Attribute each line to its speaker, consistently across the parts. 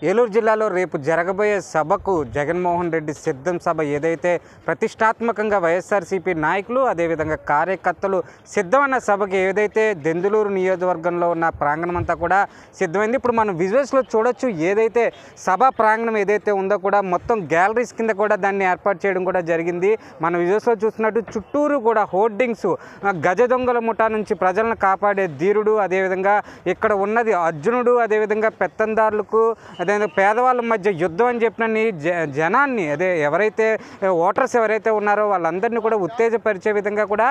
Speaker 1: ఏలూరు జిల్లాలో రేపు జరగబోయే సభకు జగన్మోహన్ రెడ్డి సిద్ధం సభ ఏదైతే ప్రతిష్టాత్మకంగా వైఎస్ఆర్సీపీ నాయకులు అదేవిధంగా కార్యకర్తలు సిద్ధమన్న సభకి ఏదైతే దెందులూరు నియోజకవర్గంలో ఉన్న ప్రాంగణం అంతా కూడా సిద్ధమైంది. ఇప్పుడు మనం విజువల్స్లో చూడొచ్చు. ఏదైతే సభా ప్రాంగణం ఏదైతే ఉందో కూడా మొత్తం గ్యాలరీస్ కింద కూడా దాన్ని ఏర్పాటు చేయడం కూడా జరిగింది. మనం విజువల్స్లో చూస్తున్నట్టు చుట్టూరు కూడా హోర్డింగ్స్, గజ దొంగల ముఠా నుంచి ప్రజలను కాపాడే ధీరుడు, అదేవిధంగా ఇక్కడ ఉన్నది అర్జునుడు, అదేవిధంగా పెత్తందారులకు పేదవాళ్ళ మధ్య యుద్ధం అని చెప్పిన జనాన్ని ఎవరైతే ఓటర్స్ ఎవరైతే ఉన్నారో వాళ్ళందరినీ కూడా ఉత్తేజపరిచే విధంగా కూడా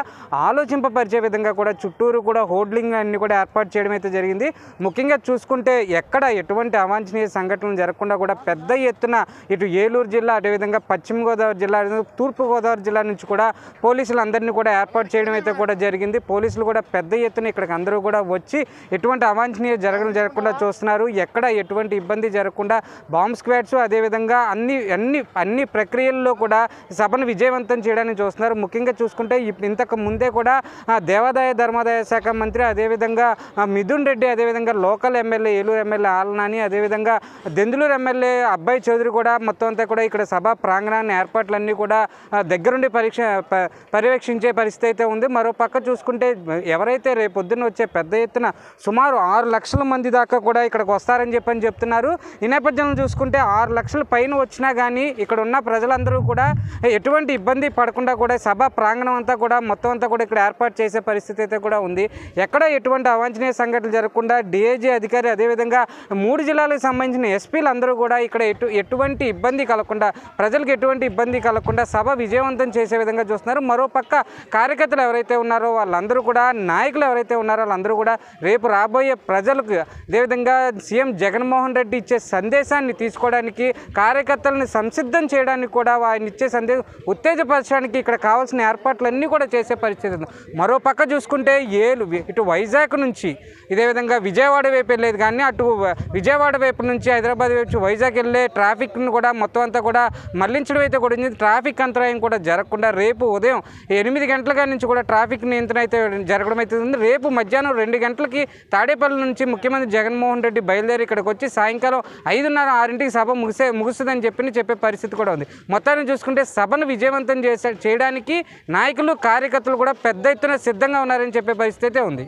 Speaker 1: ఆలోచింపరిచే విధంగా కూడా చుట్టూరు కూడా హోర్డింగ్ అన్ని కూడా ఏర్పాటు చేయడం అయితే జరిగింది. ముఖ్యంగా చూసుకుంటే ఎక్కడ ఎటువంటి అవాంఛనీయ సంఘటనలు జరగకుండా కూడా పెద్ద ఎత్తున ఇటు ఏలూరు జిల్లా, అదేవిధంగా పశ్చిమ గోదావరి జిల్లా, తూర్పుగోదావరి జిల్లా నుంచి కూడా పోలీసులందరినీ కూడా ఏర్పాటు చేయడం అయితే కూడా జరిగింది. పోలీసులు కూడా పెద్ద ఎత్తున ఇక్కడికి అందరూ కూడా వచ్చి ఎటువంటి అవాంఛనీయ జరగకుండా చూస్తున్నారు. ఎక్కడ ఎటువంటి ఇబ్బంది జరగకుండా బాంబ్ స్క్వాడ్స్ అదేవిధంగా అన్ని ప్రక్రియల్లో కూడా సభను విజయవంతం చేయడానికి చూస్తున్నారు. ముఖ్యంగా చూసుకుంటే ఇంతకు ముందే కూడా దేవాదాయ ధర్మాదాయ శాఖ మంత్రి, అదేవిధంగా మిథున్ రెడ్డి, అదేవిధంగా లోకల్ ఎమ్మెల్యే ఏలూరు ఎమ్మెల్యే ఆలనాని, అదేవిధంగా దెందులూరు ఎమ్మెల్యే అబ్బాయి చౌదరి కూడా మొత్తం అంతా కూడా ఇక్కడ సభా ప్రాంగణాన్ని ఏర్పాట్లన్నీ కూడా దగ్గరుండి పర్యవేక్షించే పరిస్థితి అయితే ఉంది. మరో పక్క చూసుకుంటే ఎవరైతే రేపొద్దున వచ్చే పెద్ద ఎత్తున సుమారు 6 లక్షల మంది దాకా కూడా ఇక్కడికి వస్తారని చెప్తున్నారు. ఈ నేపథ్యంలో చూసుకుంటే 6 లక్షల పైన వచ్చినా కానీ ఇక్కడ ఉన్న ప్రజలందరూ కూడా ఎటువంటి ఇబ్బంది పడకుండా కూడా సభా ప్రాంగణం అంతా కూడా మొత్తం అంతా కూడా ఇక్కడ ఏర్పాటు చేసే పరిస్థితి అయితే కూడా ఉంది. ఎక్కడ ఎటువంటి అవాంఛనీయ సంఘటనలు జరగకుండా డిఐజీ అధికారి, అదేవిధంగా 3 జిల్లాలకు సంబంధించిన ఎస్పీలు అందరూ కూడా ఇక్కడ ఎటువంటి ఇబ్బంది కలగకుండా, ప్రజలకు ఎటువంటి ఇబ్బంది కలగకుండా సభ విజయవంతం చేసే విధంగా చూస్తున్నారు. మరోపక్క కార్యకర్తలు ఎవరైతే ఉన్నారో వాళ్ళందరూ కూడా, నాయకులు ఎవరైతే ఉన్నారో వాళ్ళందరూ కూడా రేపు రాబోయే ప్రజలకు అదేవిధంగా సీఎం జగన్మోహన్ రెడ్డి ఇచ్చే సందేశాన్ని తీసుకోవడానికి, కార్యకర్తలను సంసిద్ధం చేయడానికి కూడా ఆయన ఇచ్చే సందేశం ఉత్తేజపరచడానికి ఇక్కడ కావాల్సిన ఏర్పాట్లన్నీ కూడా చేసే పరిస్థితి ఉంది. మరో పక్క చూసుకుంటే ఇటు వైజాగ్ నుంచి ఇదే విధంగా విజయవాడ వైపు వెళ్ళేది కానీ అటు విజయవాడ వైపు నుంచి హైదరాబాద్ వైపు వైజాగ్ వెళ్ళే ట్రాఫిక్ను కూడా మొత్తం అంతా కూడా మళ్లించడం అయితే కూడా ట్రాఫిక్ అంతరాయం కూడా జరగకుండా రేపు ఉదయం 8 గంటల నుంచి కూడా ట్రాఫిక్ నియంత్రణ అయితే జరగడం అయితే ఉంది. రేపు మధ్యాహ్నం 2 గంటలకి తాడేపల్లి నుంచి ముఖ్యమంత్రి జగన్మోహన్ రెడ్డి బయలుదేరి ఇక్కడికి వచ్చి సాయంకాలం 5:30-6కి సభ ముగుస్తుందని చెప్పే పరిస్థితి కూడా ఉంది. మొత్తాన్ని చూసుకుంటే సభను విజయవంతం చేయడానికి నాయకులు, కార్యకర్తలు కూడా పెద్ద ఎత్తున సిద్ధంగా ఉన్నారని చెప్పే పరిస్థితి అయితే ఉంది.